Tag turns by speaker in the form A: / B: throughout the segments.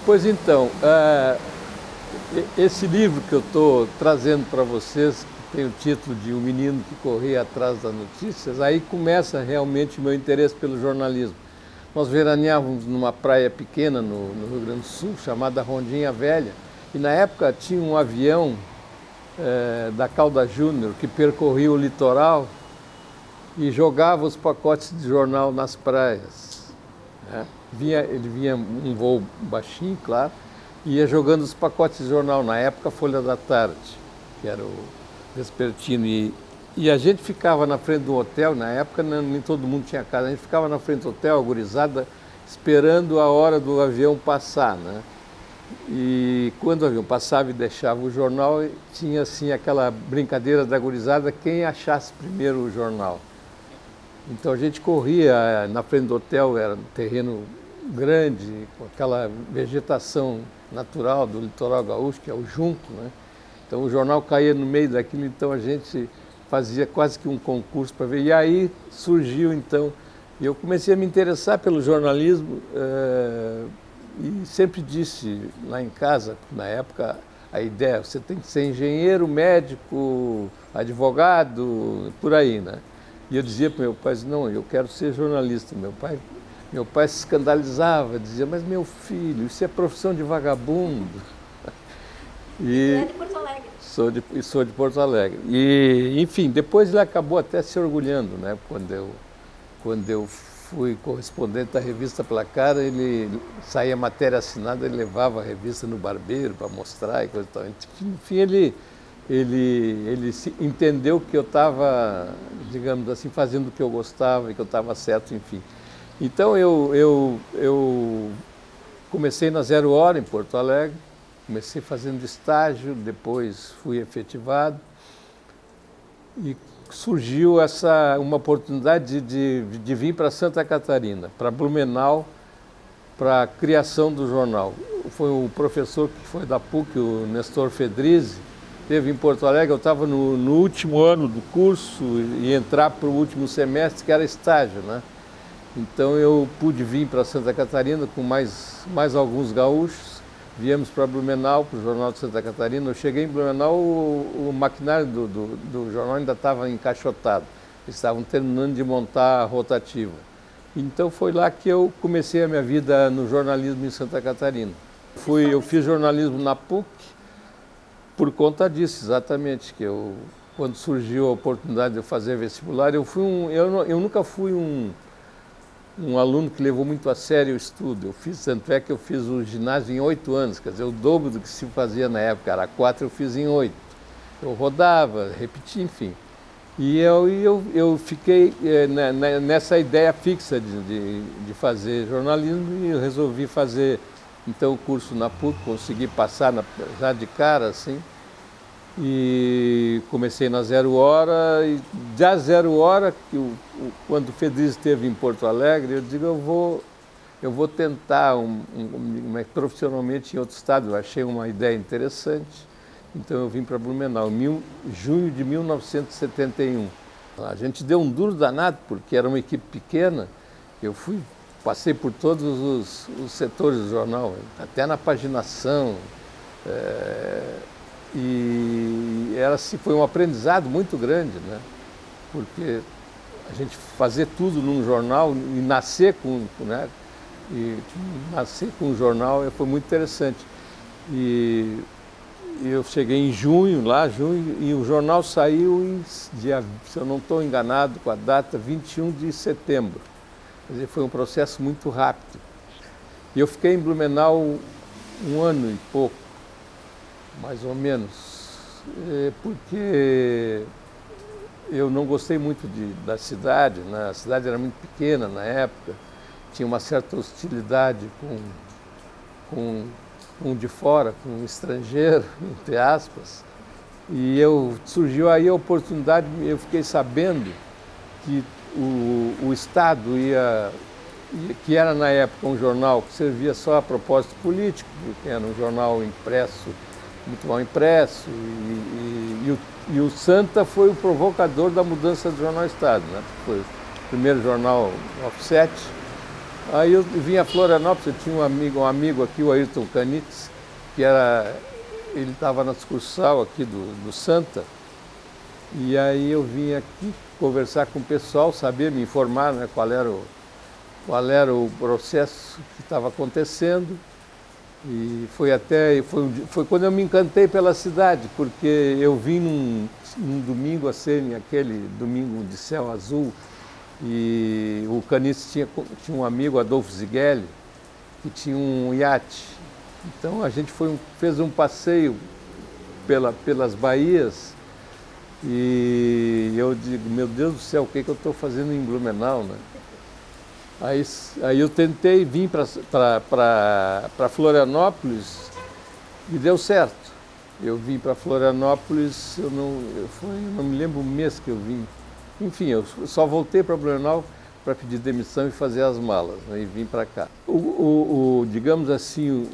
A: Pois então, esse livro que eu estou trazendo para vocês, que tem o título de O Menino que Corria Atrás das Notícias, aí começa realmente o meu interesse pelo jornalismo. Nós veraneávamos numa praia pequena no Rio Grande do Sul, chamada Rondinha Velha, e na época tinha um avião da Calda Júnior que percorria o litoral e jogava os pacotes de jornal nas praias, né? Ele vinha um voo baixinho, claro, e ia jogando os pacotes de jornal, na época Folha da Tarde, que era o vespertino, e a gente ficava na frente do hotel, na época nem todo mundo tinha casa, a gente ficava na frente do hotel, a gurizada, esperando a hora do avião passar, né? E quando o avião passava e deixava o jornal, tinha assim aquela brincadeira da gurizada, quem achasse primeiro o jornal. Então a gente corria na frente do hotel, era um terreno grande, com aquela vegetação natural do litoral gaúcho, que é o junco, né? Então o jornal caía no meio daquilo, então a gente fazia quase que um concurso para ver. E aí surgiu então, e eu comecei a me interessar pelo jornalismo e sempre disse lá em casa, na época, a ideia, você tem que ser engenheiro, médico, advogado, por aí, né? E eu dizia para meu pai, não, eu quero ser jornalista. Meu pai se escandalizava, dizia, mas meu filho, isso é profissão de vagabundo.
B: E é de Porto Alegre.
A: Sou de Porto Alegre. E, enfim, depois ele acabou até se orgulhando, né? Quando eu fui correspondente da revista Placar, ele saía matéria assinada, ele levava a revista no barbeiro para mostrar e coisa e tal. Enfim, ele entendeu que eu estava, digamos assim, fazendo o que eu gostava e que eu estava certo, enfim. Então eu comecei na Zero Hora em Porto Alegre, comecei fazendo estágio, depois fui efetivado e surgiu uma oportunidade de vir para Santa Catarina, para Blumenau, para a criação do jornal. Foi o professor que foi da PUC, o Nestor Fedrizzi, esteve em Porto Alegre, eu estava no último ano do curso e entrar para o último semestre, que era estágio, né? Então eu pude vir para Santa Catarina com mais alguns gaúchos, viemos para Blumenau, para o Jornal de Santa Catarina. Eu cheguei em Blumenau, o maquinário do jornal ainda estava encaixotado, eles estavam terminando de montar a rotativa. Então foi lá que eu comecei a minha vida no jornalismo em Santa Catarina. Eu fiz jornalismo na PUC, por conta disso, exatamente, que quando surgiu a oportunidade de eu fazer vestibular, eu nunca fui um aluno que levou muito a sério o estudo. Tanto é que eu fiz o ginásio em 8 anos, quer dizer, o dobro do que se fazia na época, era 4, eu fiz em 8. Eu rodava, repetia, enfim. E eu fiquei nessa ideia fixa de fazer jornalismo e eu resolvi fazer então o curso na PUC, consegui passar já de cara, assim, e comecei na Zero Hora, e da Zero Hora, quando o Fedrizzi esteve em Porto Alegre, eu digo, eu vou tentar profissionalmente em outro estado, eu achei uma ideia interessante, então eu vim para Blumenau, em junho de 1971. A gente deu um duro danado, porque era uma equipe pequena, passei por todos os setores do jornal, até na paginação, e foi um aprendizado muito grande, né? Porque a gente fazer tudo num jornal e nascer com um jornal foi muito interessante. E eu cheguei em junho, e o jornal saiu se eu não estou enganado com a data, 21 de setembro. Quer dizer, foi um processo muito rápido. E eu fiquei em Blumenau um ano e pouco, mais ou menos, porque eu não gostei muito da cidade, né? A cidade era muito pequena na época, tinha uma certa hostilidade com de fora, com um estrangeiro, entre aspas, e surgiu aí a oportunidade, eu fiquei sabendo que o Estado que era na época um jornal que servia só a propósito político, porque era um jornal impresso, muito mal impresso, e o Santa foi o provocador da mudança do Jornal Estado, né? Foi o primeiro jornal offset, Aí eu vim a Florianópolis, eu tinha um amigo aqui, o Ayrton Canitz, ele estava na sucursal aqui do Santa, e aí eu vim aqui conversar com o pessoal, saber, me informar, né, qual era o processo que estava acontecendo. E foi quando eu me encantei pela cidade, porque eu vim num domingo assim, aquele domingo de céu azul, e o Canitz tinha um amigo, Adolfo Zighelli, que tinha um iate. Então a gente fez um passeio pelas baías, e eu digo, meu Deus do céu, o que eu estou fazendo em Blumenau, né? Aí eu tentei vir para Florianópolis e deu certo. Eu vim para Florianópolis, eu não me lembro o mês que eu vim. Enfim, eu só voltei para Blumenau para pedir demissão e fazer as malas, né, e vim para cá. Digamos assim,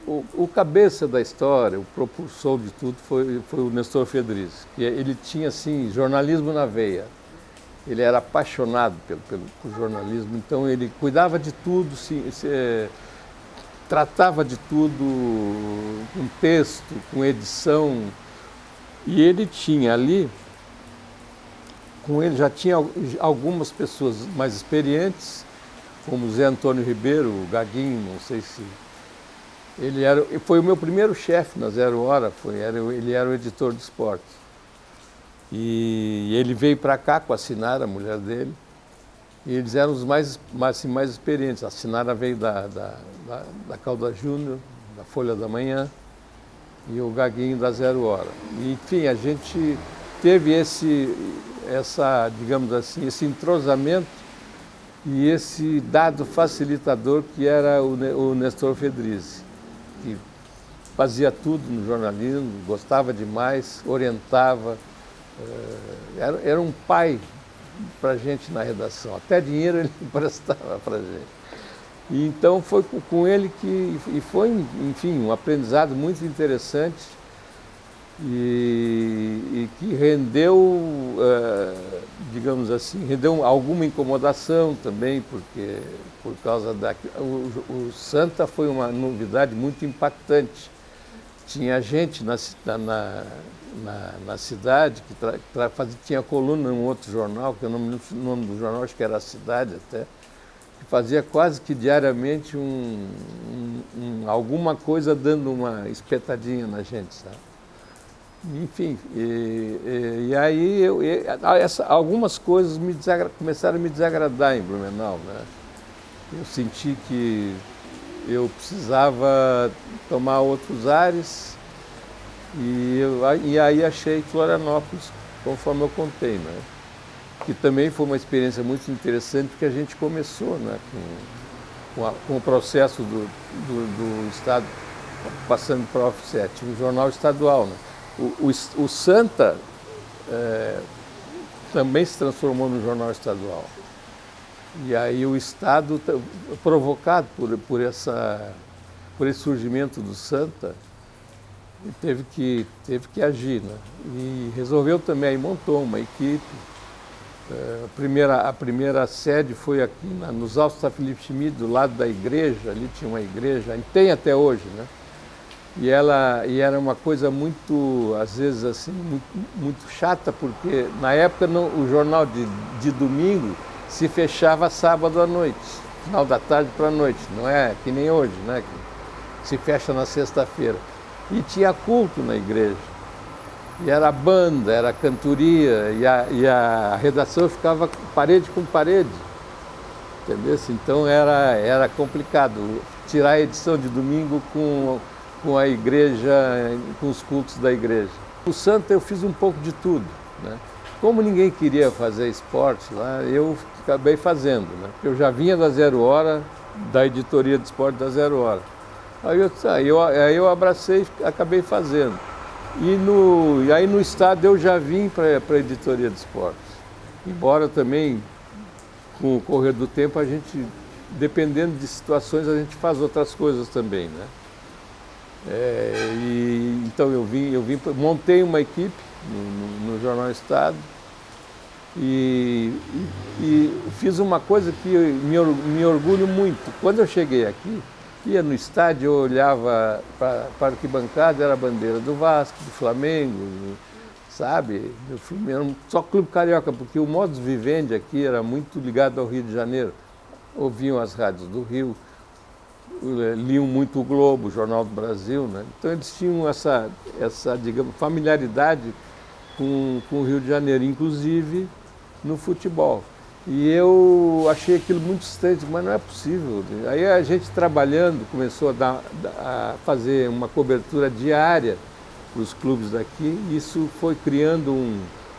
A: o cabeça da história, o propulsor de tudo foi o Nestor Fedrizzi, que ele tinha assim, jornalismo na veia. Ele era apaixonado por jornalismo, então ele cuidava de tudo, tratava de tudo, com texto, com edição. E ele tinha ali, com ele já tinha algumas pessoas mais experientes, como Zé Antônio Ribeiro, o Gaguinho, não sei se... Foi o meu primeiro chefe na Zero Hora, ele era o editor de esportes. E ele veio para cá com a Sinara, a mulher dele, e eles eram os mais experientes. A Sinara veio da Calda Júnior, da Folha da Manhã, e o Gaguinho da Zero Hora. E, enfim, a gente teve digamos assim, esse entrosamento e esse dado facilitador que era o Nestor Fedrizzi, que fazia tudo no jornalismo, gostava demais, orientava. Era um pai para a gente na redação, até dinheiro ele emprestava para a gente. E então foi com ele e foi, enfim, um aprendizado muito interessante e que rendeu, digamos assim, rendeu alguma incomodação também, porque por causa o Santa foi uma novidade muito impactante. Tinha gente na cidade que tinha coluna num outro jornal, que eu não me lembro o nome do jornal, acho que era A Cidade até, que fazia quase que diariamente alguma coisa dando uma espetadinha na gente, sabe? Enfim, e aí algumas coisas começaram a me desagradar em Blumenau, né? Eu senti que eu precisava tomar outros ares e aí achei Florianópolis, conforme eu contei, né? Que também foi uma experiência muito interessante, porque a gente começou, né, com o processo do Estado passando para o Offset, um jornal estadual, né? O Santa também se transformou no jornal estadual. E aí o Estado, provocado por esse surgimento do Santa, teve que agir, né? E resolveu também, aí montou uma equipe. A primeira sede foi aqui nos Altos da Felipe Schmid, do lado da igreja, ali tinha uma igreja, tem até hoje, né? E era uma coisa muito, às vezes assim, muito chata, porque na época o jornal de domingo se fechava sábado à noite, final da tarde para a noite, não é que nem hoje, né? Que se fecha na sexta-feira. E tinha culto na igreja. E era banda, era cantoria, e a redação ficava parede com parede. Entendeu? Então era complicado tirar a edição de domingo com a igreja, com os cultos da igreja. O Santa eu fiz um pouco de tudo, né? Como ninguém queria fazer esporte lá, eu acabei fazendo, né? Eu já vinha da Zero Hora, da editoria de esporte da Zero Hora. Aí eu abracei e acabei fazendo. E aí no Estado eu já vim para a editoria de esportes. Embora também, com o correr do tempo, a gente, dependendo de situações, a gente faz outras coisas também, né? Então eu vim, montei uma equipe no Jornal Estado E fiz uma coisa que me orgulho muito. Quando eu cheguei aqui, ia no estádio, eu olhava para a arquibancada, era a bandeira do Vasco, do Flamengo, sabe? Do Fluminense, só clube carioca, porque o modus vivendi aqui era muito ligado ao Rio de Janeiro. Ouviam as rádios do Rio, liam muito o Globo, o Jornal do Brasil, né? Então eles tinham essa digamos, familiaridade com o Rio de Janeiro, inclusive no futebol. E eu achei aquilo muito distante, mas não é possível. Aí a gente trabalhando começou a fazer uma cobertura diária para os clubes daqui, e isso foi criando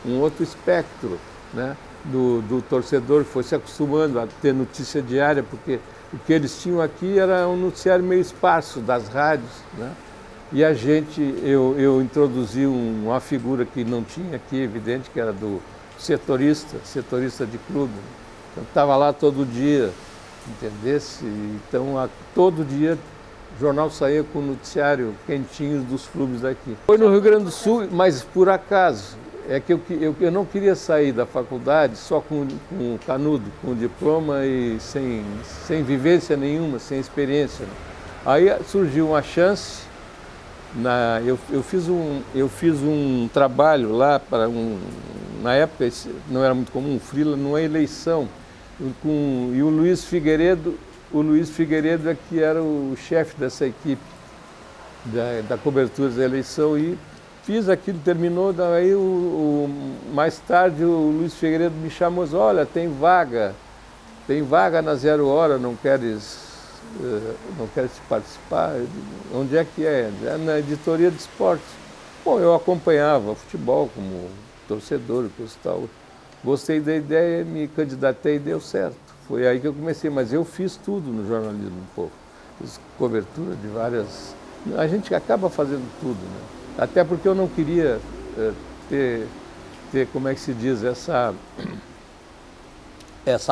A: um outro espectro, né? Do torcedor, foi se acostumando a ter notícia diária, porque o que eles tinham aqui era um noticiário meio esparso das rádios, né? E eu introduzi uma figura que não tinha aqui, evidente, que era do setorista de clube. Eu estava lá todo dia, entendesse? Então, todo dia o jornal saía com o noticiário quentinho dos clubes daqui. Foi no Rio Grande do Sul, mas por acaso. É que eu não queria sair da faculdade só com canudo, com diploma e sem vivência nenhuma, sem experiência. Aí surgiu uma chance, eu fiz um trabalho lá para na época não era muito comum, freela numa eleição, e o Luiz Figueiredo é que era o chefe dessa equipe da cobertura da eleição, e fiz aquilo, terminou, daí mais tarde o Luiz Figueiredo me chamou e disse, olha, tem vaga na 0 Hora, não queres participar? Onde é que é? É na editoria de esportes. Bom, eu acompanhava futebol como torcedor, coisa e tal. Gostei da ideia, me candidatei e deu certo. Foi aí que eu comecei, mas eu fiz tudo no jornalismo um pouco. Fiz cobertura de várias... A gente acaba fazendo tudo, né? Até porque eu não queria ter, como é que se diz, essa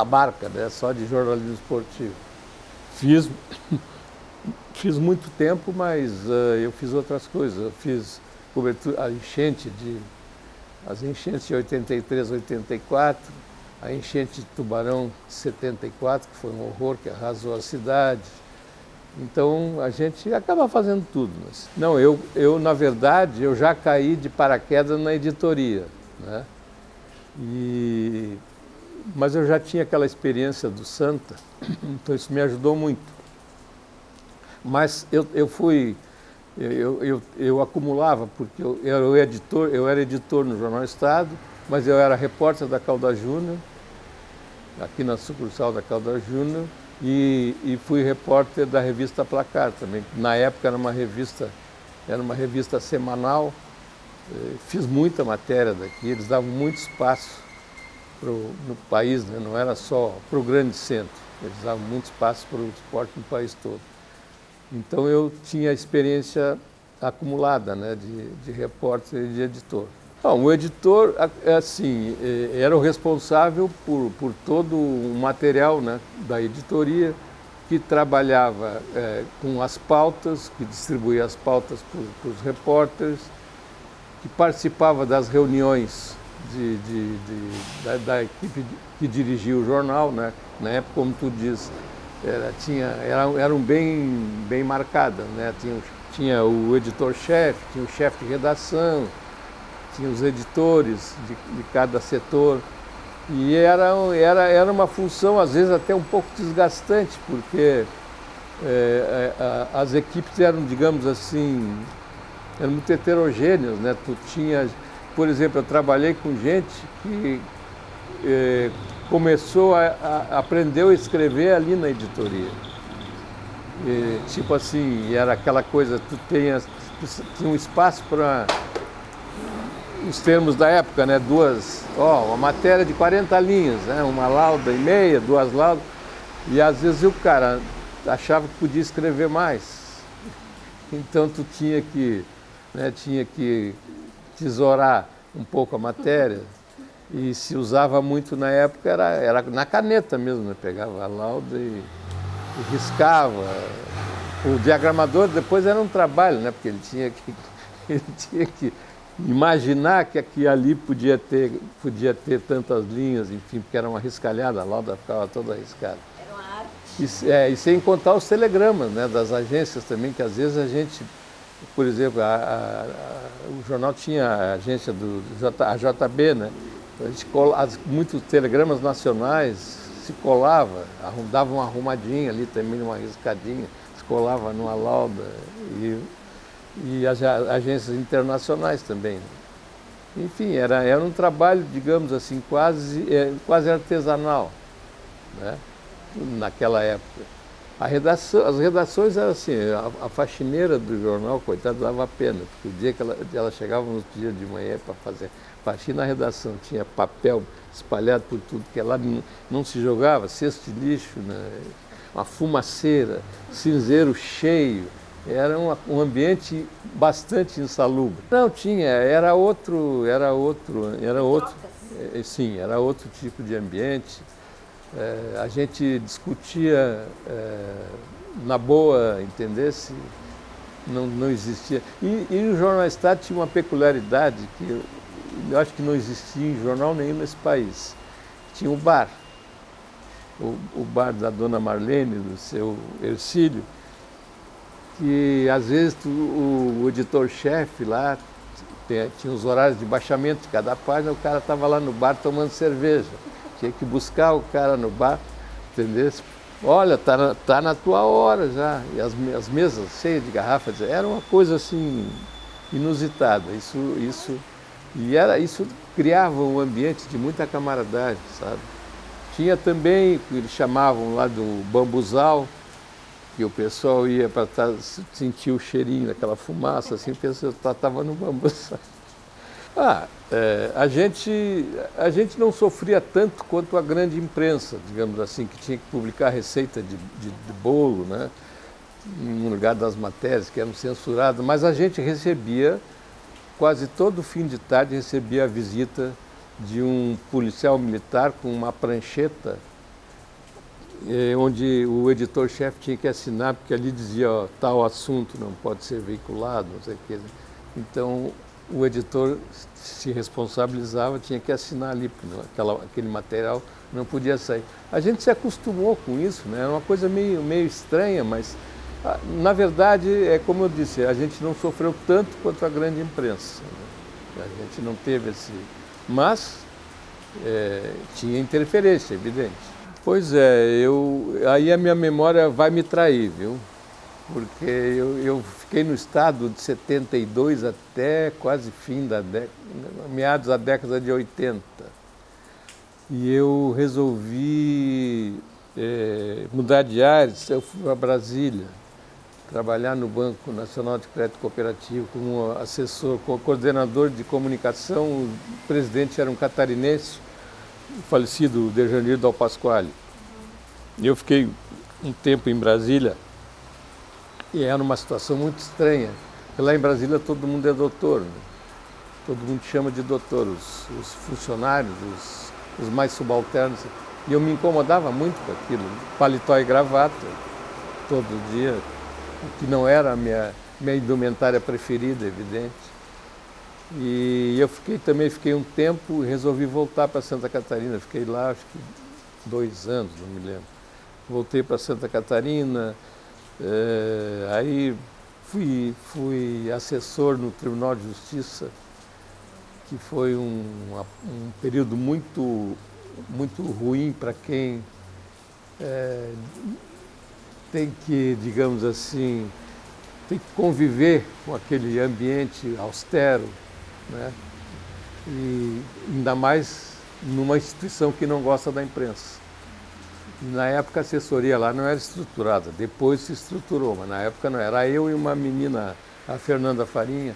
A: marca, né, só de jornalismo esportivo. Fiz muito tempo, mas eu fiz outras coisas. Eu fiz cobertura, as enchentes de 83, 84, a enchente de Tubarão de 74, que foi um horror, que arrasou a cidade. Então, a gente acaba fazendo tudo. Mas... Não, na verdade, eu já caí de paraquedas na editoria, né? Mas eu já tinha aquela experiência do Santa, então isso me ajudou muito. Mas eu acumulava, porque eu era editor no Jornal Estado, mas eu era repórter da Caldas Júnior, aqui na sucursal da Caldas Júnior, e fui repórter da revista Placar também. Na época era uma revista semanal, fiz muita matéria daqui, eles davam muito espaço no país, né? Não era só para o grande centro, eles davam muito espaço para o esporte no país todo. Então eu tinha experiência acumulada, né, de repórter e de editor. Bom, o editor, assim, era o responsável por todo o material, né, da editoria, que trabalhava com as pautas, que distribuía as pautas para os repórteres, que participava das reuniões da equipe que dirigia o jornal, né? Na época, como tu diz, eram bem marcadas, né? Tinha o editor-chefe, tinha o chefe de redação, tinha os editores de cada setor, e era uma função, às vezes, até um pouco desgastante, porque as equipes eram, digamos assim, eram muito heterogêneas, né? Tu tinha, por exemplo, eu trabalhei com gente que começou aprendeu a escrever ali na editoria. Tipo assim, era aquela coisa, tinha um espaço para os termos da época, né? Uma matéria de 40 linhas, né? Uma lauda e meia, 2 laudas, e às vezes o cara achava que podia escrever mais. Então tu tinha que tesourar um pouco a matéria, e se usava muito na época, era na caneta mesmo, né? Pegava a lauda e riscava. O diagramador depois era um trabalho, né? Porque ele tinha que imaginar que aqui ali podia ter tantas linhas, enfim, porque era uma riscalhada, a lauda ficava toda arriscada.
B: Era uma arte.
A: E sem contar os telegramas, né, das agências também, que às vezes a gente, por exemplo, o jornal tinha a agência a JB, né? A gente muitos telegramas nacionais se colava, dava uma arrumadinha ali também, uma riscadinha, se colava numa lauda. E as agências internacionais também. Enfim, era um trabalho, digamos assim, quase artesanal, né? Naquela época. As redações eram assim, a faxineira do jornal, coitada, dava pena, porque o dia que ela chegava no dia de manhã para fazer faxina na redação, tinha papel espalhado por tudo, que lá não se jogava, cesto de lixo, né? Uma fumaceira, cinzeiro cheio, era um ambiente bastante insalubre. Não tinha, era outro, sim, era outro tipo de ambiente. A gente discutia na boa, entendesse? Não existia. E o Jornal Estado tinha uma peculiaridade que eu acho que não existia em jornal nenhum nesse país. Tinha o bar. O bar da dona Marlene, do seu Ercílio, que às vezes o editor-chefe lá tinha os horários de baixamento de cada página, o cara estava lá no bar tomando cerveja. Tinha que buscar o cara no bar, entendeu? Olha, tá na tua hora já. E as mesas cheias de garrafas, era uma coisa assim inusitada. Isso criava um ambiente de muita camaradagem, sabe? Tinha também, que eles chamavam lá do bambuzal, que o pessoal ia para sentir o cheirinho daquela fumaça, assim, o pessoal estava no bambuzal. A gente não sofria tanto quanto a grande imprensa, digamos assim, que tinha que publicar receita de bolo, né, no lugar das matérias que eram censuradas, mas a gente recebia, quase todo fim de tarde, recebia a visita de um policial militar com uma prancheta, onde o editor-chefe tinha que assinar, porque ali dizia, ó, tal assunto não pode ser veiculado, não sei o quê. Então, o editor se responsabilizava, tinha que assinar ali, porque aquele material não podia sair. A gente se acostumou com isso, né? Era uma coisa meio estranha, mas, na verdade, é como eu disse, a gente não sofreu tanto quanto a grande imprensa, né? A gente não teve esse... Mas tinha interferência, evidente. Pois é, aí a minha memória vai me trair, viu? Porque eu fiquei no Estado de 72 até quase fim da década, meados da década de 80. E eu resolvi mudar de áreas, eu fui para Brasília, trabalhar no Banco Nacional de Crédito Cooperativo como assessor, coordenador de comunicação. O presidente era um catarinense, o falecido Dejanir Dal Pasquale. E eu fiquei um tempo em Brasília, e era uma situação muito estranha, porque lá em Brasília todo mundo é doutor, né? Todo mundo chama de doutor, os funcionários, os mais subalternos. E eu me incomodava muito com aquilo, paletó e gravata, todo dia, que não era a minha indumentária preferida, evidente. E eu também fiquei um tempo e resolvi voltar para Santa Catarina. Fiquei lá, acho que 2 anos, não me lembro. Voltei para Santa Catarina, aí fui assessor no Tribunal de Justiça, que foi um período muito, muito ruim para quem tem que, digamos assim, tem que conviver com aquele ambiente austero, né? E ainda mais numa instituição que não gosta da imprensa. Na época a assessoria lá não era estruturada, depois se estruturou, mas na época não era. Eu e uma menina, a Fernanda Farinha,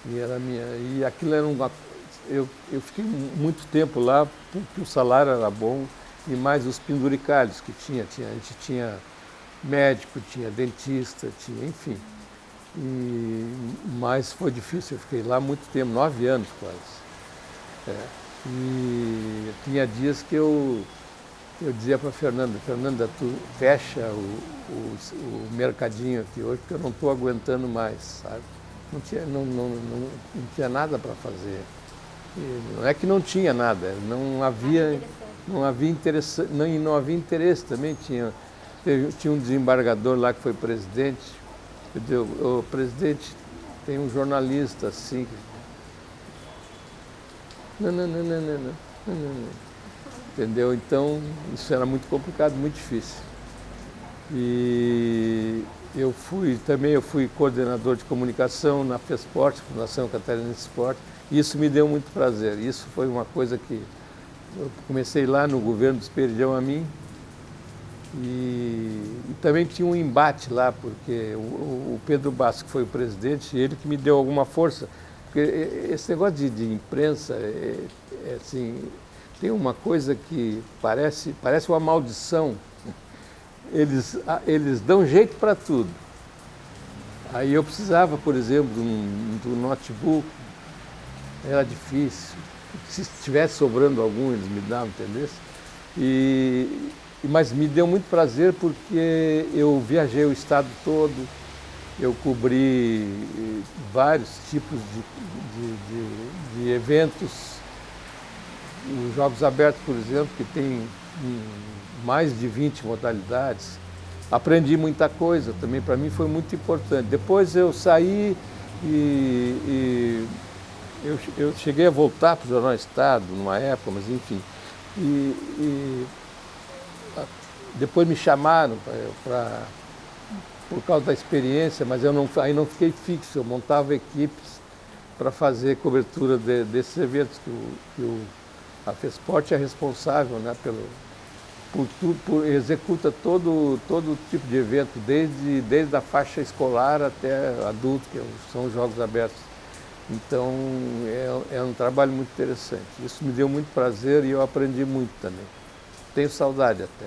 A: e aquilo era eu fiquei muito tempo lá porque o salário era bom e mais os penduricalhos que tinha. A gente tinha médico, tinha dentista, enfim. Mas foi difícil, eu fiquei lá muito tempo, 9 anos quase. E tinha dias que eu dizia para a Fernanda, tu fecha o mercadinho aqui hoje, porque eu não estou aguentando mais, sabe? não tinha nada para fazer. E não é que não tinha nada, não havia interesse também. Tinha um desembargador lá que foi presidente. O presidente tem um jornalista assim. Não. Entendeu? Então, isso era muito complicado, muito difícil. E eu fui coordenador de comunicação na FESPORT, Fundação Catarinense Esporte. Isso me deu muito prazer. Isso foi uma coisa que eu comecei lá no governo do Esperidião Amin. E também tinha um embate lá, porque o Pedro Basco foi o presidente, e ele que me deu alguma força. Porque esse negócio de imprensa, assim, tem uma coisa que parece uma maldição. Eles dão jeito para tudo. Aí eu precisava, por exemplo, de um notebook, era difícil. Se estivesse sobrando algum, eles me davam, entendeu? Mas me deu muito prazer porque eu viajei o estado todo, eu cobri vários tipos de eventos. Os Jogos Abertos, por exemplo, que tem mais de 20 modalidades. Aprendi muita coisa também, para mim foi muito importante. Depois eu saí e eu cheguei a voltar para o Jornal Estado numa época, mas enfim. Depois me chamaram por causa da experiência, mas aí não fiquei fixo, eu montava equipes para fazer cobertura desses eventos, a FESPORT é responsável, né, executa todo tipo de evento, desde a faixa escolar até adulto, que são os Jogos Abertos. Então, é um trabalho muito interessante. Isso me deu muito prazer e eu aprendi muito também. Tenho saudade até.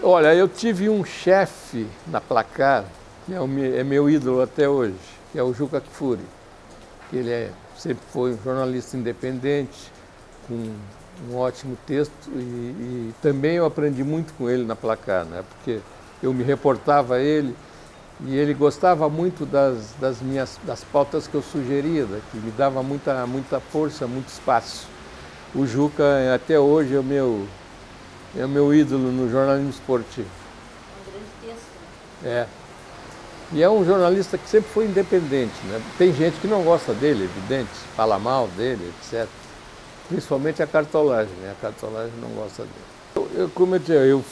A: Olha, eu tive um chefe na Placar, que é meu ídolo até hoje, que é o Juca Kfouri. Ele sempre foi um jornalista independente, com um ótimo texto, e também eu aprendi muito com ele na Placar, né? Porque eu me reportava a ele e ele gostava muito das pautas que eu sugeria, que me dava muita força, muito espaço. O Juca até hoje é o meu ídolo no jornalismo esportivo.
B: Um grande texto, né?
A: É. E é um jornalista que sempre foi independente, né? Tem gente que não gosta dele, evidente, fala mal dele, etc. Principalmente a cartolagem, né? A cartolagem não gosta dele. Como eu disse, eu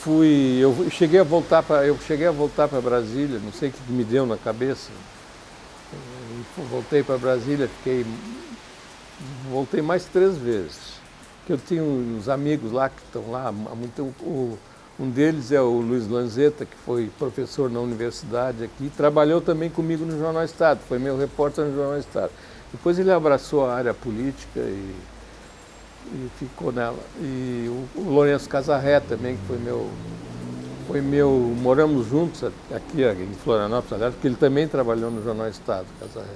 A: cheguei a voltar para Brasília, não sei o que me deu na cabeça. Voltei para Brasília, voltei mais 3 vezes. Eu tinha uns amigos lá que estão lá há muito. Um deles é o Luiz Lanzetta, que foi professor na universidade aqui, trabalhou também comigo no Jornal Estado, foi meu repórter no Jornal Estado. Depois ele abraçou a área política e ficou nela. E o Lourenço Casarré também, que foi meu, moramos juntos aqui em Florianópolis, aliás, porque ele também trabalhou no Jornal Estado, Casarré.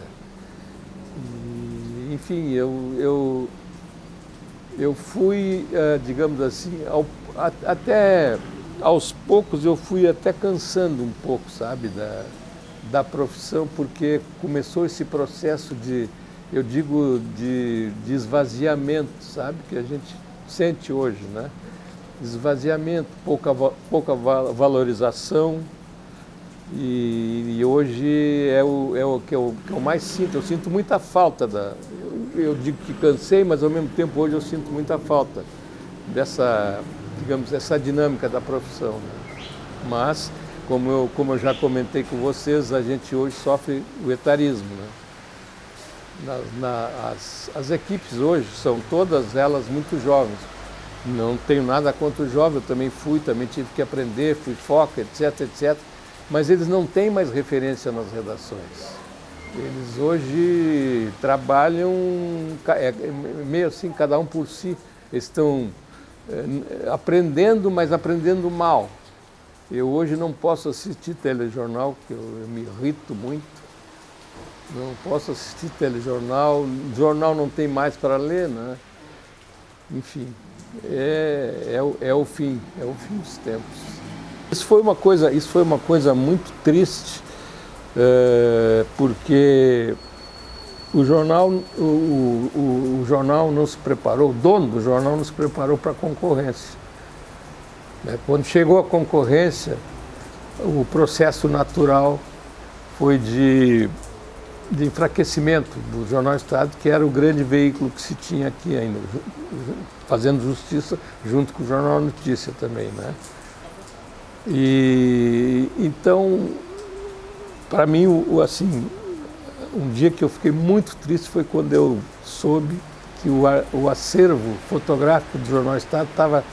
A: E, enfim, eu fui, digamos assim, até aos poucos eu fui até cansando um pouco, sabe, da profissão, porque começou esse processo de esvaziamento, sabe, que a gente sente hoje, né? Esvaziamento, pouca valorização, e hoje é o que eu mais sinto. Eu sinto muita falta eu digo que cansei, mas ao mesmo tempo hoje eu sinto muita falta dessa dinâmica da profissão, né? Mas, como eu já comentei com vocês, a gente hoje sofre o etarismo, né? As equipes hoje são todas elas muito jovens. Não tenho nada contra o jovem, eu também tive que aprender, fui foca, etc. Mas eles não têm mais referência nas redações. Eles hoje trabalham meio assim, cada um por si. Eles estão aprendendo, mas aprendendo mal. Eu hoje não posso assistir telejornal, porque eu me irrito muito. Não posso assistir telejornal, jornal não tem mais para ler, né? Enfim, é o fim dos tempos. Isso foi uma coisa muito triste, porque o jornal, o jornal não se preparou, o dono do jornal não se preparou para a concorrência. Quando chegou a concorrência, o processo natural foi de enfraquecimento do Jornal Estado, que era o grande veículo que se tinha aqui ainda, fazendo justiça junto com o Jornal Notícia também, né? E então, para mim, assim, um dia que eu fiquei muito triste foi quando eu soube que o acervo fotográfico do Jornal Estado estava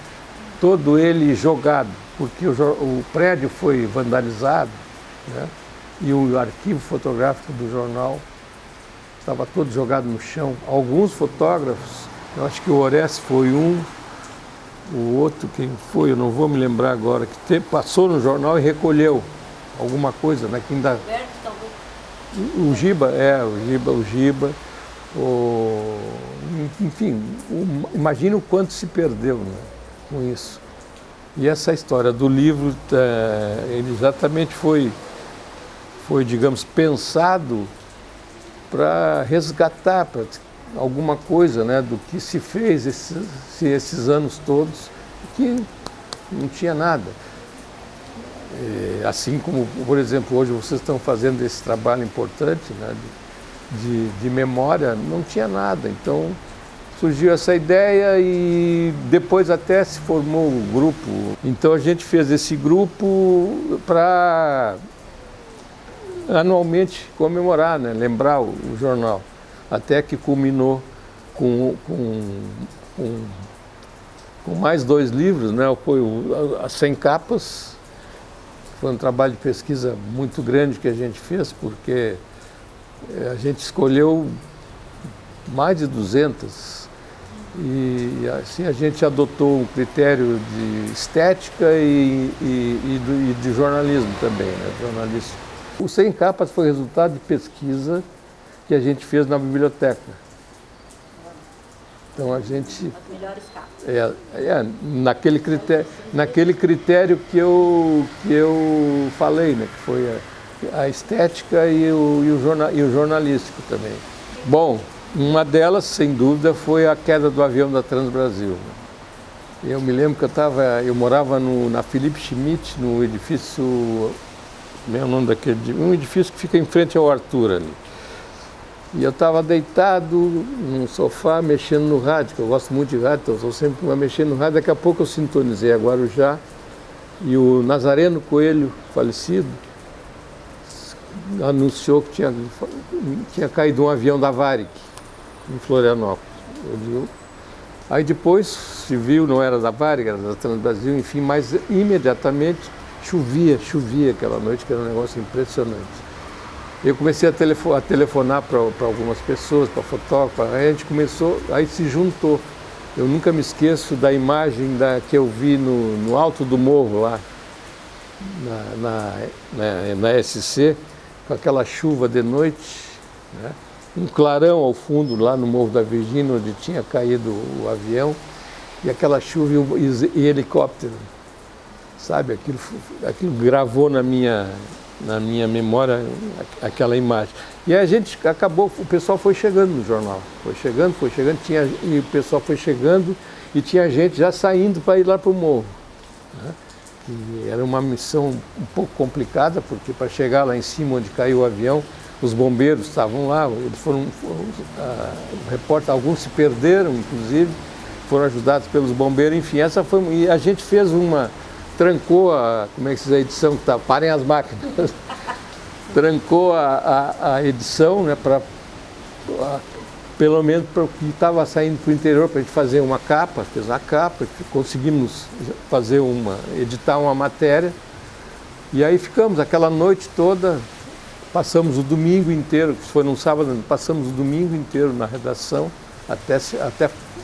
A: todo ele jogado, porque o prédio foi vandalizado, né? E o arquivo fotográfico do jornal estava todo jogado no chão. Alguns fotógrafos, eu acho que o Oreste foi um, o outro quem foi, eu não vou me lembrar agora, que passou no jornal e recolheu alguma coisa, né? Que ainda... O Giba, enfim, imagina o quanto se perdeu, né, com isso. E essa história do livro, ele exatamente foi, digamos, pensado para resgatar alguma coisa, né, do que se fez esses anos todos, que não tinha nada. Assim como, por exemplo, hoje vocês estão fazendo esse trabalho importante, né, de memória, não tinha nada. Então surgiu essa ideia e depois até se formou o grupo. Então a gente fez esse grupo para anualmente comemorar, né, lembrar o jornal. Até que culminou com mais 2 livros, né? Foi as 100 capas. Foi um trabalho de pesquisa muito grande que a gente fez, porque a gente escolheu mais de 200 e assim a gente adotou um critério de estética e de jornalismo também, né? Jornalístico. O 100 capas foi resultado de pesquisa que a gente fez na biblioteca. Então a gente...
B: As melhores capas.
A: naquele critério que eu falei, né? Que foi a estética e o jornalístico também. Bom, uma delas, sem dúvida, foi a queda do avião da Transbrasil. Eu me lembro que eu morava na Felipe Schmidt, no edifício, como é o nome daquele, um edifício que fica em frente ao Arthur ali. E eu estava deitado num sofá, mexendo no rádio, que eu gosto muito de rádio, então eu estou sempre mexendo no rádio. Daqui a pouco eu sintonizei a Guarujá e o Nazareno Coelho, falecido, anunciou que tinha caído um avião da Varig em Florianópolis. Aí depois se viu, não era da Varig, era da Transbrasil, enfim, mas imediatamente chovia aquela noite, que era um negócio impressionante. Eu comecei a telefonar para algumas pessoas, para fotógrafos, aí a gente começou, aí se juntou. Eu nunca me esqueço da imagem que eu vi no alto do morro lá, na SC, com aquela chuva de noite, né? Um clarão ao fundo lá no Morro da Virgínia, onde tinha caído o avião, e aquela chuva e helicóptero, sabe? Aquilo gravou na minha memória aquela imagem. E a gente acabou, o pessoal foi chegando no jornal, foi chegando, e o pessoal foi chegando e tinha gente já saindo para ir lá para o morro, né? E era uma missão um pouco complicada, porque para chegar lá em cima onde caiu o avião, os bombeiros estavam lá, eles alguns se perderam, inclusive, foram ajudados pelos bombeiros, enfim, e a gente fez trancou como é que se diz a edição que está? Parem as máquinas. Trancou a edição, né, pelo menos para o que estava saindo para o interior, para a gente fazer uma capa, fez uma capa, conseguimos editar uma matéria, e aí ficamos aquela noite toda, passamos o domingo inteiro, que foi num sábado, passamos o domingo inteiro na redação, até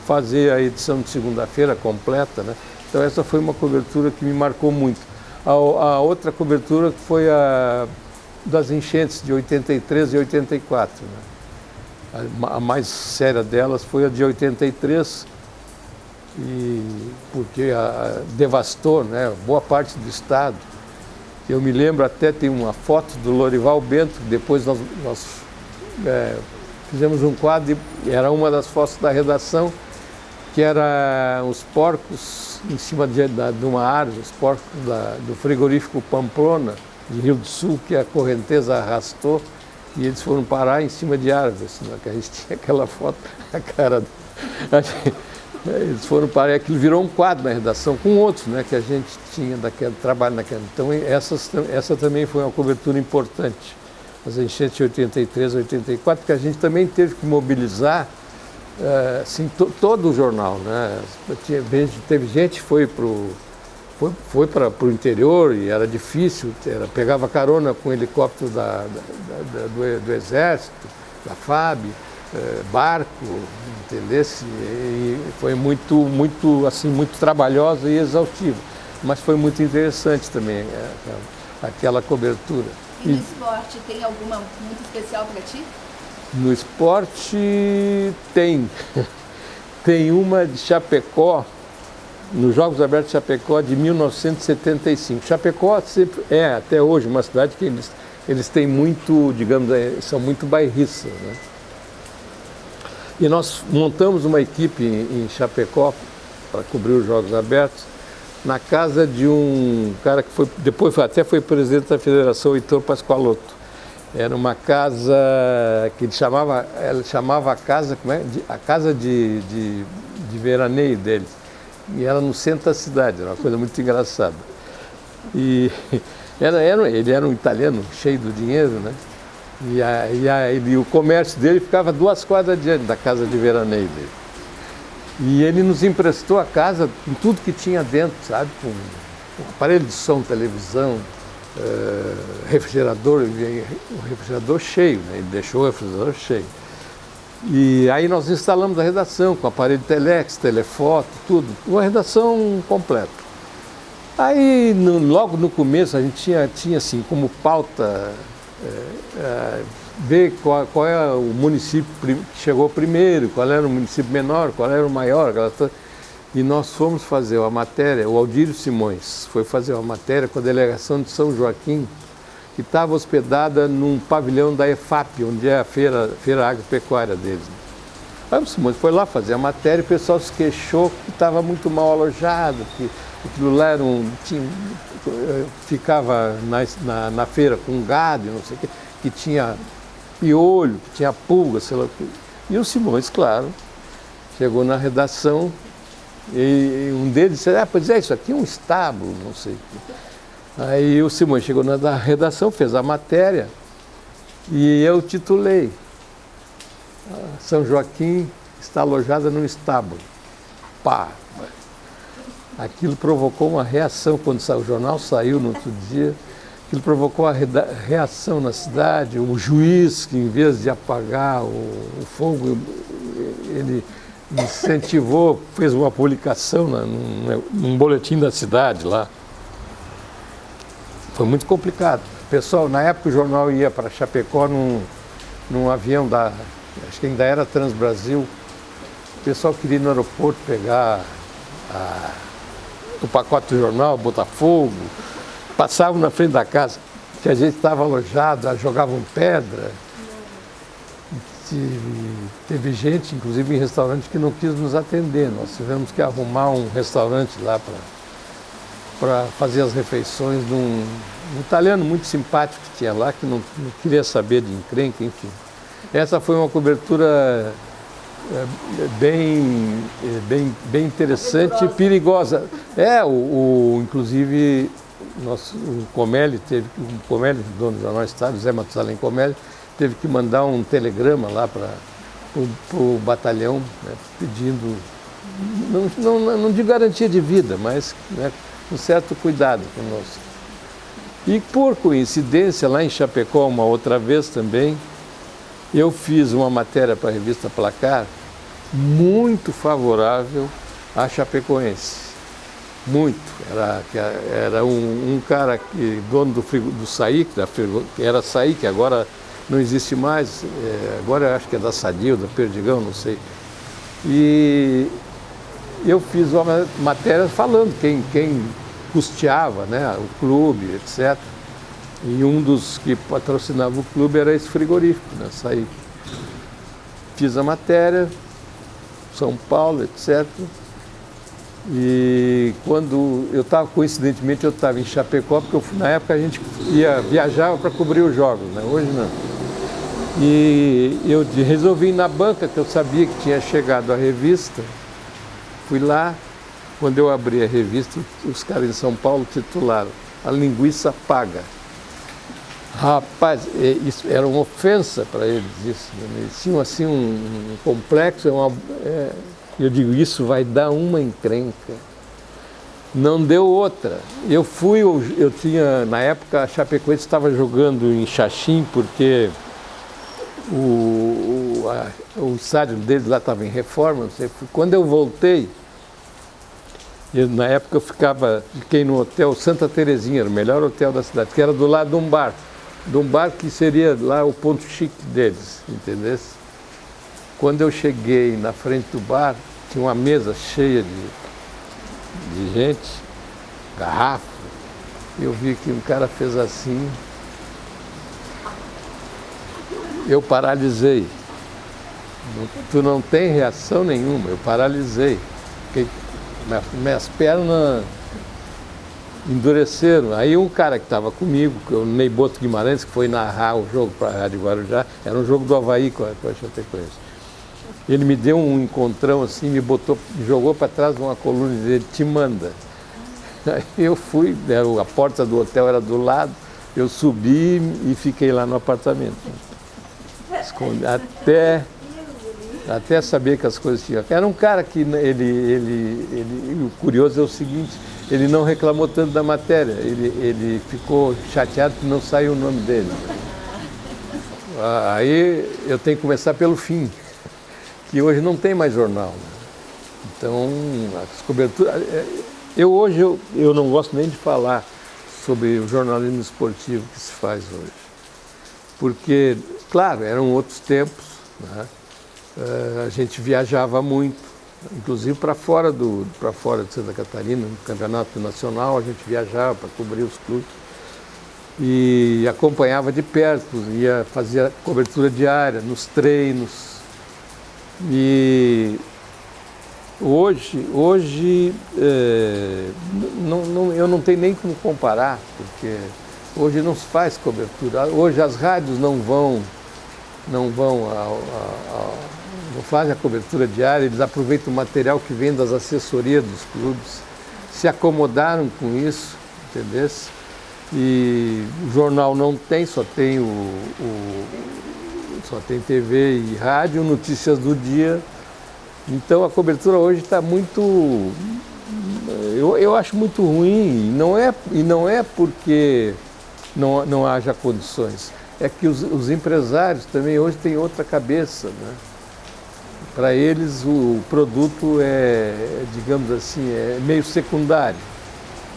A: fazer a edição de segunda-feira completa, né? Então essa foi uma cobertura que me marcou muito. A outra cobertura foi a das enchentes de 83 e 84. Né? A mais séria delas foi a de 83, porque devastou, né, boa parte do estado. Eu me lembro até, tem uma foto do Lorival Bento, que depois nós fizemos um quadro, era uma das fotos da redação, que era os porcos em cima de uma árvore, os porcos do frigorífico Pamplona, de Rio do Sul, que a correnteza arrastou, e eles foram parar em cima de árvores, né? Que a gente tinha aquela foto, a cara... Eles foram parar, aquilo virou um quadro na redação, com outros, né, que a gente tinha daquele trabalho naquela. Então, essa também foi uma cobertura importante, as enchentes de 83, 84, porque a gente também teve que mobilizar assim, todo o jornal, né? Teve gente que foi para o interior e era difícil, pegava carona com o helicóptero do Exército, da FAB, barco, entendesse? E foi muito trabalhosa e exaustiva, mas foi muito interessante também aquela cobertura.
B: E no esporte tem alguma muito especial para ti?
A: No esporte tem uma de Chapecó, nos Jogos Abertos de Chapecó de 1975. Chapecó sempre até hoje uma cidade que eles têm muito, digamos, são muito bairristas, né? E nós montamos uma equipe em Chapecó para cobrir os Jogos Abertos, na casa de um cara que depois até foi presidente da Federação, Heitor Pascoaloto. Era uma casa que ele chamava a casa, a casa de veraneio dele. E era no centro da cidade, era uma coisa muito engraçada. E ele era um italiano cheio do dinheiro, né? E o comércio dele ficava 2 quadras adiante da casa de veraneio dele. E ele nos emprestou a casa com tudo que tinha dentro, sabe? Com aparelho de som, televisão, refrigerador, o refrigerador cheio, né? Ele deixou o refrigerador cheio. E aí nós instalamos a redação com aparelho telex, telefoto, tudo, uma redação completa. Aí logo no começo a gente tinha assim como pauta ver qual é o município que chegou primeiro, qual era o município menor, qual era o maior. E nós fomos fazer uma matéria, o Aldírio Simões foi fazer uma matéria com a delegação de São Joaquim, que estava hospedada num pavilhão da EFAP, onde é a feira agropecuária deles. Aí o Simões foi lá fazer a matéria e o pessoal se queixou que estava muito mal alojado, que aquilo lá ficava na feira com gado, não sei o quê, que tinha piolho, que tinha pulga, sei lá o quê. E o Simões, claro, chegou na redação e um deles disse, pois isso aqui é um estábulo, não sei o quê. Aí o Simões chegou na redação, fez a matéria e eu titulei São Joaquim está alojada num estábulo. Pá! Aquilo provocou uma reação quando o jornal saiu no outro dia. Aquilo provocou a reação na cidade. O juiz, que em vez de apagar o fogo, ele incentivou, fez uma publicação num boletim da cidade lá. Foi muito complicado. Pessoal, na época o jornal ia para Chapecó num avião acho que ainda era Transbrasil. O pessoal queria ir no aeroporto pegar o pacote do jornal, Botafogo, passavam na frente da casa que a gente estava alojado, jogavam pedra. Teve gente, inclusive em restaurante, que não quis nos atender. Nós tivemos que arrumar um restaurante lá para fazer as refeições de um italiano muito simpático que tinha lá, que não queria saber de encrenca, enfim. Essa foi uma cobertura bem interessante e perigosa. Inclusive, o Comelli, dono do Jornal Estado, Zé Matusalém Comelli, teve que mandar um telegrama lá para o batalhão, né, pedindo, não de garantia de vida, mas, né, um certo cuidado conosco. E por coincidência, lá em Chapecó, uma outra vez também, eu fiz uma matéria para a revista Placar muito favorável à chapecoense. Muito. Era um cara dono do SAIC, que era SAIC, que agora não existe mais, agora eu acho que é da Sadio, da Perdigão, não sei. E eu fiz uma matéria falando quem custeava, né, o clube, etc. E um dos que patrocinava o clube era esse frigorífico, né? Saí, fiz a matéria, São Paulo, etc. E quando eu estava, coincidentemente, eu estava em Chapecó, porque na época a gente viajava para cobrir os jogos, né? Hoje não. E eu resolvi ir na banca, que eu sabia que tinha chegado a revista. Fui lá, quando eu abri a revista, os caras em São Paulo titularam A Linguiça Paga. Rapaz, isso era uma ofensa para eles, isso. Né? Eles tinham assim um complexo, eu digo, isso vai dar uma encrenca. Não deu outra. Eu tinha, na época, a Chapecoense estava jogando em Xaxim, porque o estádio deles lá estava em reforma, não sei. Quando eu voltei, na época fiquei no hotel Santa Terezinha, era o melhor hotel da cidade, que era do lado de um bar que seria lá o ponto chique deles, entendeu? Quando eu cheguei na frente do bar, tinha uma mesa cheia de gente, garrafa, eu vi que um cara fez assim, eu paralisei. Tu não tem reação nenhuma, eu paralisei. Minhas pernas endureceram. Aí um cara que estava comigo, o Ney Boto Guimarães, que foi narrar o jogo para a Rádio Guarujá, era um jogo do Avaí com a Chapecoense. Ele me deu um encontrão assim, me jogou para trás de uma coluna e disse, te manda. Aí eu fui, a porta do hotel era do lado, eu subi e fiquei lá no apartamento. Até saber que as coisas tinham. Era um cara que o curioso é o seguinte, ele não reclamou tanto da matéria, ele ficou chateado que não saiu o nome dele. Aí eu tenho que começar pelo fim, que hoje não tem mais jornal. Então, as coberturas... Hoje eu não gosto nem de falar sobre o jornalismo esportivo que se faz hoje. Porque, claro, eram outros tempos, né? A gente viajava muito, inclusive para fora de Santa Catarina, no campeonato nacional, a gente viajava para cobrir os clubes e acompanhava de perto, fazia cobertura diária, nos treinos. E hoje eu não tenho nem como comparar, porque hoje não se faz cobertura, hoje as rádios não fazem a cobertura diária, eles aproveitam o material que vem das assessorias dos clubes, se acomodaram com isso, entendeu? E o jornal não tem, só tem só tem TV e rádio, notícias do dia. Então a cobertura hoje está muito, eu acho muito ruim, e não é porque não haja condições, é que os empresários também hoje têm outra cabeça, né? Para eles o produto digamos assim, é meio secundário.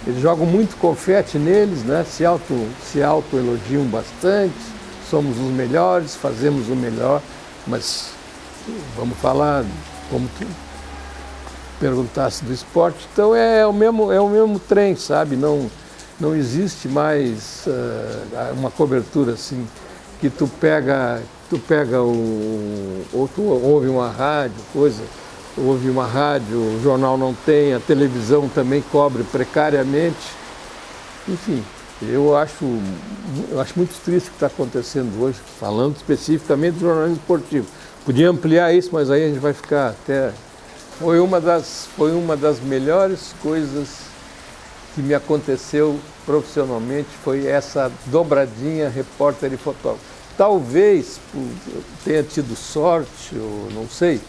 A: Eles jogam muito confete neles, né? Se autoelogiam bastante, somos os melhores, fazemos o melhor, mas vamos falar, como tu perguntasse do esporte, então é o mesmo trem, sabe? Não existe mais uma cobertura assim, que tu ouve uma rádio, ouve uma rádio, o jornal não tem, a televisão também cobre precariamente. Enfim, eu acho muito triste o que está acontecendo hoje, falando especificamente do jornalismo esportivo. Podia ampliar isso, mas aí a gente vai ficar até... Foi uma das melhores coisas que me aconteceu profissionalmente, foi essa dobradinha repórter e fotógrafo. Talvez tenha tido sorte, ou não sei,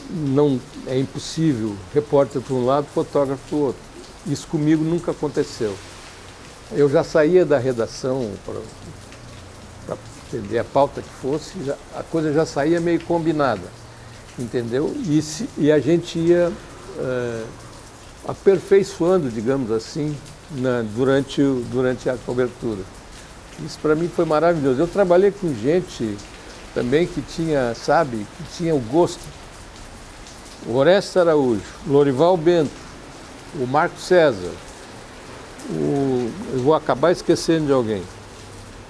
A: não é impossível, repórter para um lado, fotógrafo para o outro. Isso comigo nunca aconteceu. Eu já saía da redação para entender a pauta que fosse, a coisa já saía meio combinada, entendeu? E a gente ia aperfeiçoando, digamos assim, durante a cobertura. Isso para mim foi maravilhoso. Eu trabalhei com gente também que tinha, sabe, que tinha o gosto. O Orestes Araújo, o Lorival Bento, o Marco César, o eu vou acabar esquecendo de alguém.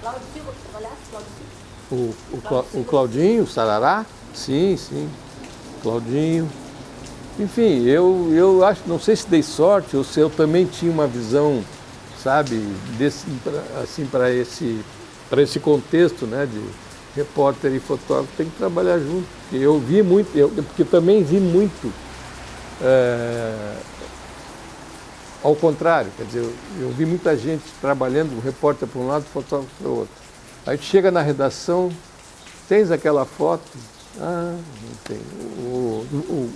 B: Cláudio Silva, que trabalhasse? Cláudio Silva?
A: O Claudinho, o Sarará? Sim, sim. Claudinho. Enfim, eu acho, não sei se dei sorte ou se eu também tinha uma visão, sabe, assim, para esse contexto, né, de repórter e fotógrafo, tem que trabalhar junto. Porque eu vi muito, porque também vi muito ao contrário, quer dizer, eu vi muita gente trabalhando, o repórter para um lado, o fotógrafo para o outro. Aí chega na redação, tens aquela foto? Ah, não tem.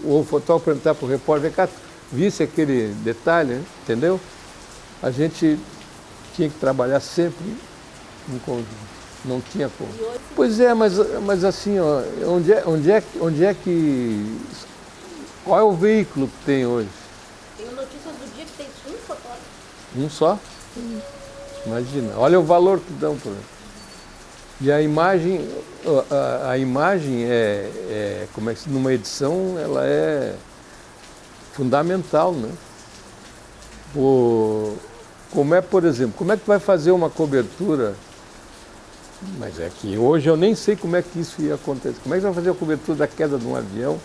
A: O fotógrafo perguntar para o repórter, vem cá, visse aquele detalhe, né? Entendeu? A gente tinha que trabalhar sempre em conjunto, não tinha como. Pois é, mas assim, ó, onde é que... Qual é o veículo que tem hoje?
B: Tem notícias do dia que tem um fotógrafo.
A: Um só? Imagina, olha o valor que dão por ele. E a imagem como é que numa edição, ela é fundamental, né? Como é, por exemplo, como é que vai fazer uma cobertura? Mas é que hoje eu nem sei como é que isso ia acontecer. Como é que vai fazer a cobertura da queda de um avião?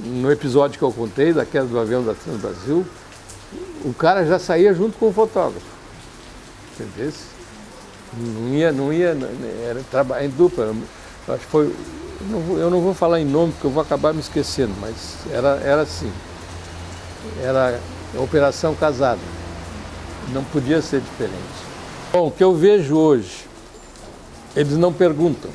A: No episódio que eu contei, da queda do avião da Transbrasil, o cara já saía junto com o fotógrafo. Entendeu? Não ia, era trabalho em dupla. Eu acho que foi, eu não vou falar em nome porque eu vou acabar me esquecendo, mas era assim. Era operação casada. Não podia ser diferente. Bom, o que eu vejo hoje, eles não perguntam.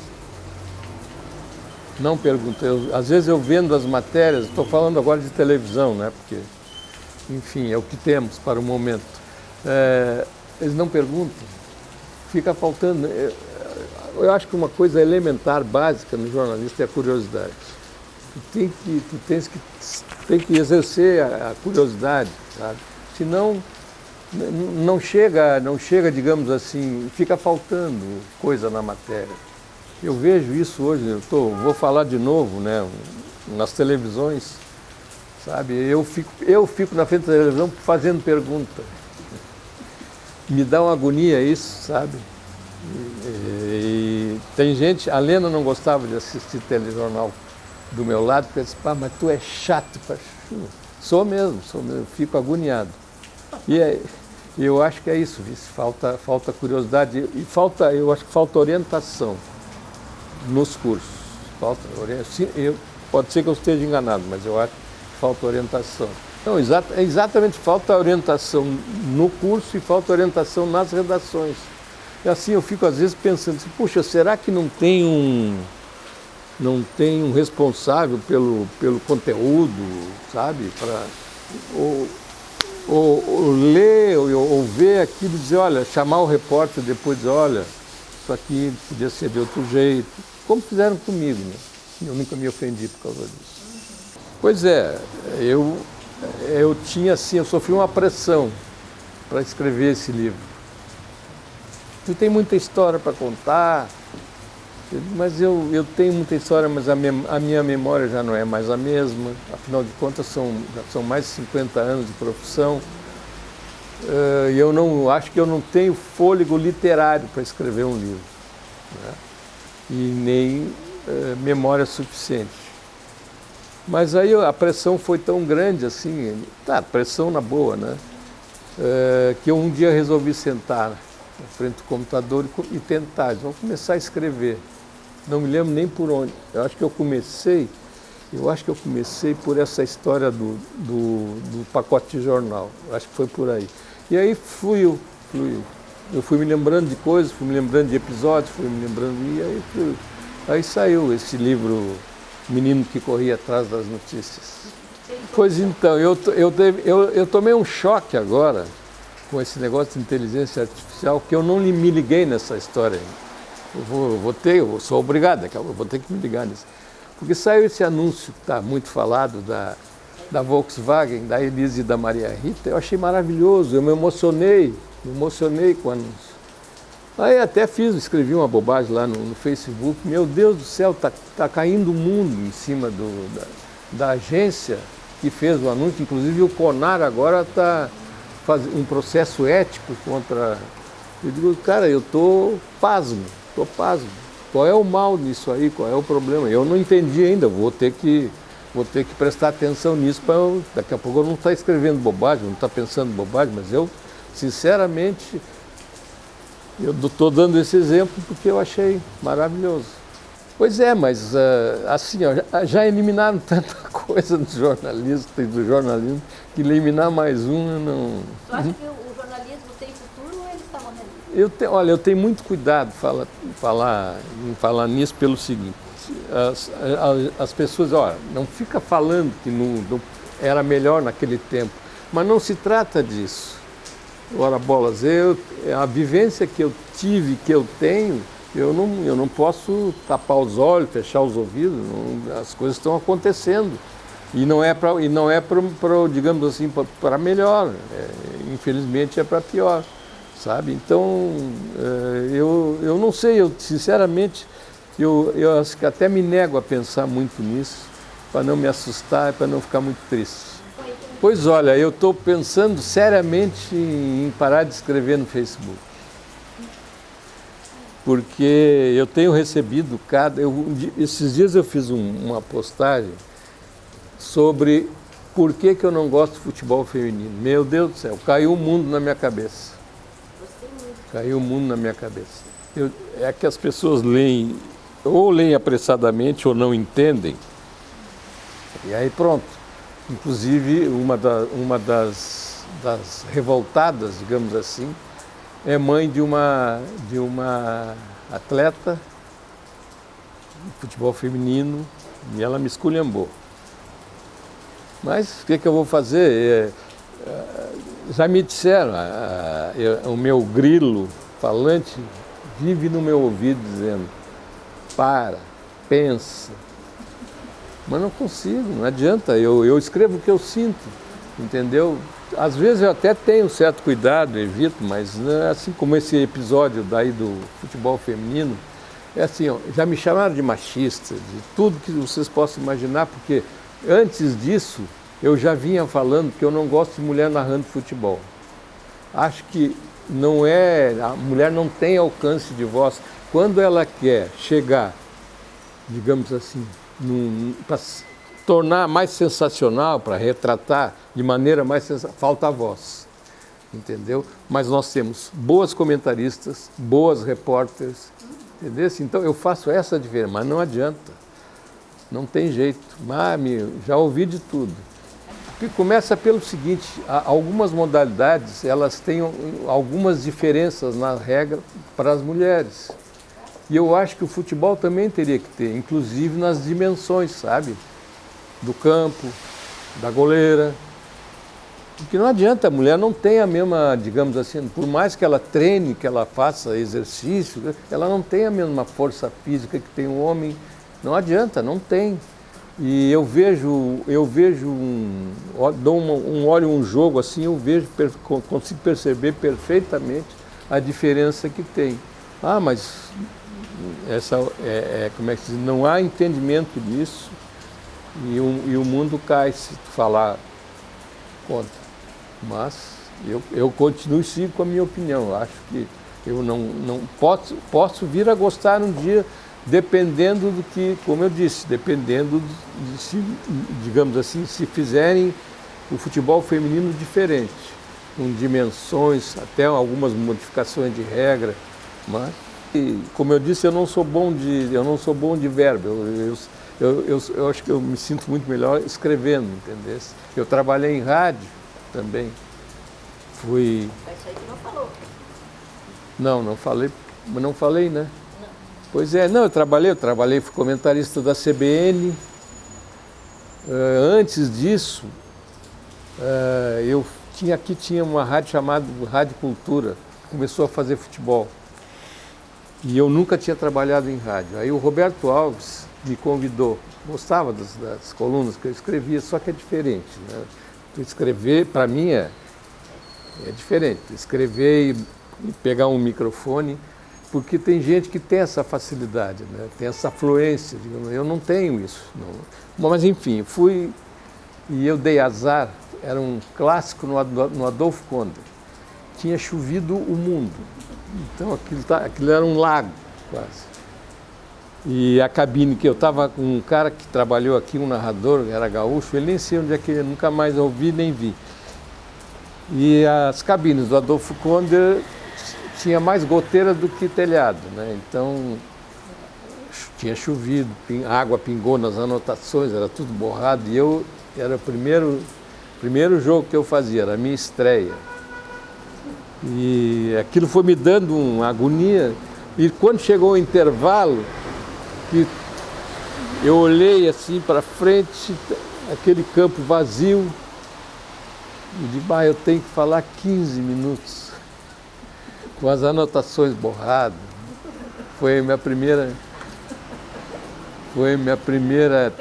A: Não perguntam. Às vezes eu vendo as matérias, estou falando agora de televisão, né? Porque, enfim, é o que temos para o momento. Eles não perguntam. Fica faltando. Eu acho que uma coisa elementar, básica no jornalista é a curiosidade. Tu tem que exercer a curiosidade, sabe? Senão não chega, digamos assim, fica faltando coisa na matéria. Eu vejo isso hoje, vou falar de novo, né, nas televisões, sabe? Eu fico na frente da televisão fazendo pergunta. Me dá uma agonia isso, sabe? E tem gente, a Lena não gostava de assistir telejornal do meu lado, porque disse, mas tu é chato, sou mesmo, fico agoniado. E eu acho que é isso, falta curiosidade e eu acho que falta orientação nos cursos. Pode ser que eu esteja enganado, mas eu acho que falta orientação. Não, exatamente, falta orientação no curso e falta orientação nas redações. E assim eu fico às vezes pensando assim, puxa, será que não tem um responsável pelo conteúdo, sabe? Ou ler, ou ver aquilo e dizer, olha, chamar o repórter depois dizer, olha, isso aqui podia ser de outro jeito. Como fizeram comigo, né? Eu nunca me ofendi por causa disso. Pois é, eu tinha assim, eu sofri uma pressão para escrever esse livro. Tu tem muita história para contar, mas eu tenho muita história, mas a minha memória já não é mais a mesma. Afinal de contas, já são mais de 50 anos de profissão. E eu acho que eu não tenho fôlego literário para escrever um livro, né? E nem memória suficiente. Mas aí a pressão foi tão grande assim, pressão na boa, né? Que eu um dia resolvi sentar na frente do computador e tentar, vamos começar a escrever. Não me lembro nem por onde. Eu acho que eu comecei por essa história do pacote de jornal. Eu acho que foi por aí. E aí fluiu. Eu fui me lembrando de coisas, fui me lembrando de episódios, fui me lembrando e aí fluiu. Aí saiu esse livro Menino que Corria Atrás das Notícias. Pois então, eu tomei um choque agora com esse negócio de inteligência artificial, que eu não me liguei nessa história ainda. Eu sou obrigado, eu vou ter que me ligar nisso. Porque saiu esse anúncio que está muito falado da Volkswagen, da Elise e da Maria Rita, eu achei maravilhoso, eu me emocionei com o anúncio. Aí até escrevi uma bobagem lá no Facebook, meu Deus do céu, tá caindo o mundo em cima da agência que fez o anúncio, inclusive o CONAR agora está um processo ético contra... Eu digo, cara, eu estou pasmo. Qual é o mal nisso aí? Qual é o problema? Eu não entendi ainda, vou ter que prestar atenção nisso para daqui a pouco eu não estar escrevendo bobagem, não estar pensando bobagem, mas eu, sinceramente, eu estou dando esse exemplo porque eu achei maravilhoso. Pois é, mas assim, ó, já eliminaram tanta coisa do jornalismo que eliminar mais um, não...
B: Tu acha que o jornalismo tem futuro ou ele está morrendo?
A: Olha, eu tenho muito cuidado em falar nisso pelo seguinte, as pessoas, olha, não fica falando que era melhor naquele tempo, mas não se trata disso. Ora, bolas, a vivência que eu tive, que eu tenho, eu não posso tapar os olhos, fechar os ouvidos, as coisas estão acontecendo. E não é para, digamos assim, para melhor, infelizmente é para pior, sabe? Então, eu não sei, sinceramente, eu acho que até me nego a pensar muito nisso, para não me assustar, para não ficar muito triste. Pois olha, eu estou pensando seriamente em parar de escrever no Facebook. Porque eu tenho recebido esses dias eu fiz uma postagem sobre por que eu não gosto de futebol feminino. Meu Deus do céu, caiu o mundo na minha cabeça. Caiu o mundo na minha cabeça. É que as pessoas leem apressadamente ou não entendem. E aí pronto. Inclusive, uma das revoltadas, digamos assim, é mãe de uma atleta de futebol feminino e ela me esculhambou. Mas o que eu vou fazer? Já me disseram, o meu grilo falante vive no meu ouvido dizendo, para, pensa. Mas não consigo, não adianta, eu escrevo o que eu sinto, entendeu? Às vezes eu até tenho certo cuidado, evito, mas assim como esse episódio daí do futebol feminino, é assim, ó, já me chamaram de machista, de tudo que vocês possam imaginar, porque antes disso eu já vinha falando que eu não gosto de mulher narrando futebol. Acho que a mulher não tem alcance de voz. Quando ela quer chegar, digamos assim, para tornar mais sensacional, para retratar de maneira mais sensacional, falta a voz, entendeu? Mas nós temos boas comentaristas, boas repórteres, entendeu? Então eu faço essa diferença, mas não adianta, não tem jeito. Já ouvi de tudo. Porque começa pelo seguinte, algumas modalidades, elas têm algumas diferenças na regra para as mulheres. E eu acho que o futebol também teria que ter, inclusive nas dimensões, sabe? Do campo, da goleira. Porque não adianta, a mulher não tem a mesma, digamos assim, por mais que ela treine, que ela faça exercício, ela não tem a mesma força física que tem o homem. Não adianta, não tem. E dou olho um jogo assim, consigo perceber perfeitamente a diferença que tem. Mas como é que se diz? Não há entendimento disso e o mundo cai se tu falar contra. Mas eu continuo sim com a minha opinião. Eu acho que eu não posso vir a gostar um dia, dependendo do que, como eu disse, dependendo de se, digamos assim, se fizerem o futebol feminino diferente, com dimensões, até algumas modificações de regra, mas, como eu disse, eu não sou bom de verbo. Eu acho que eu me sinto muito melhor escrevendo, entendeu? Eu trabalhei em rádio também. Fui.
B: Mas isso aí tu não falou.
A: Não falei, né? Pois é, não, eu trabalhei, fui comentarista da CBN. Antes disso, tinha uma rádio chamada Rádio Cultura, que começou a fazer futebol. E eu nunca tinha trabalhado em rádio. Aí o Roberto Alves me convidou, gostava das colunas que eu escrevia, só que é diferente, né? Escrever, para mim, é diferente. Escrever e pegar um microfone, porque tem gente que tem essa facilidade, né? Tem essa fluência, digamos. Eu não tenho isso. Não. Mas enfim, fui e eu dei azar. era um clássico no Adolfo Conde. Tinha chovido o mundo. Então aquilo era um lago, quase. E a cabine que eu estava com um cara que trabalhou aqui, um narrador, era gaúcho, ele nem sei onde é que ele, nunca mais ouvi nem vi. E as cabines do Adolfo Conde tinha mais goteira do que telhado, né? Então tinha chovido, a água pingou nas anotações, era tudo borrado. E era o primeiro jogo que eu fazia, era a minha estreia. E aquilo foi me dando uma agonia. E quando chegou o intervalo, que eu olhei assim para frente, aquele campo vazio, e disse, eu tenho que falar 15 minutos, com as anotações borradas. Foi minha primeira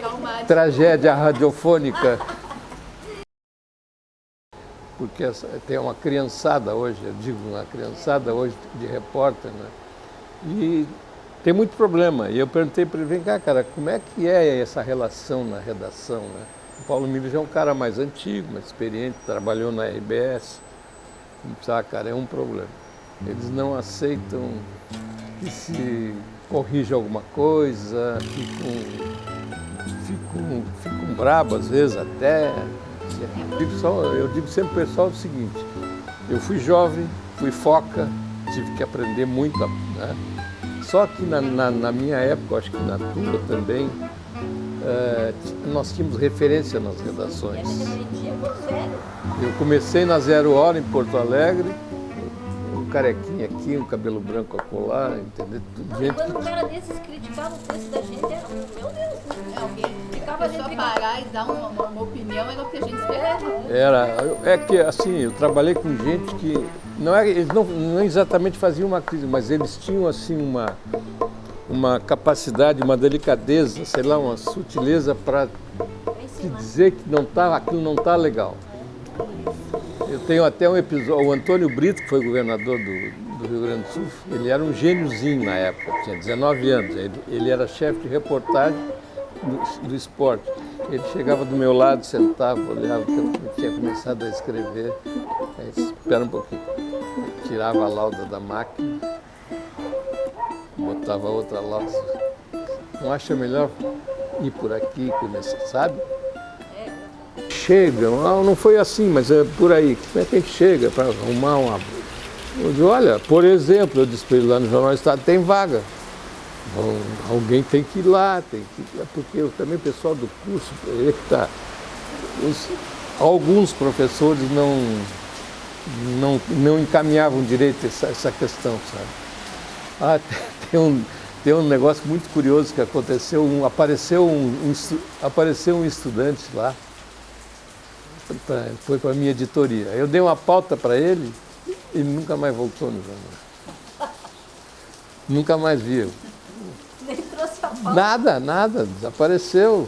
A: tragédia radiofônica. Porque tem uma criançada hoje, eu digo uma criançada hoje de repórter, né? E tem muito problema. E eu perguntei para ele, vem cá, cara, como é que é essa relação na redação, né? O Paulo Miller já é um cara mais antigo, mais experiente, trabalhou na RBS. Cara, é um problema. Eles não aceitam que se corrija alguma coisa, ficam bravos às vezes até. Eu digo sempre ao pessoal o seguinte, eu fui jovem, fui foca, tive que aprender muito, né? Só que na minha época, acho que na tua também, nós tínhamos referência nas redações. Eu comecei na 0 Hora em Porto Alegre, um carequinha aqui, um cabelo branco acolá, entendeu?
B: Quando um cara desses criticava o texto da gente, era meu Deus, alguém ficava ali. Só parar e dar uma opinião era o que a gente esperava.
A: É que assim, eu trabalhei com gente que eles não exatamente faziam uma crise, mas eles tinham assim uma capacidade, uma delicadeza, sei lá, uma sutileza para te dizer que aquilo não está legal. Eu tenho até um episódio, o Antônio Brito, que foi governador do Rio Grande do Sul, ele era um gêniozinho na época, tinha 19 anos, ele era chefe de reportagem do esporte. Ele chegava do meu lado, sentava, olhava que eu tinha começado a escrever, aí, espera um pouquinho, eu tirava a lauda da máquina, botava outra lauda, não acha melhor ir por aqui, começar, sabe? Chega, não foi assim, mas é por aí. Como é que chega para arrumar uma... Eu disse, olha, por exemplo, eu disse para ele lá no Jornal do Estado, tem vaga. Bom, alguém tem que ir lá, porque também o pessoal do curso, alguns professores não encaminhavam direito essa questão, sabe? Tem um negócio muito curioso que aconteceu, apareceu um estudante lá, foi para a minha editoria. Eu dei uma pauta para ele, ele nunca mais voltou no jornal. Nunca mais viu.
B: Nem trouxe a pauta.
A: Nada, desapareceu.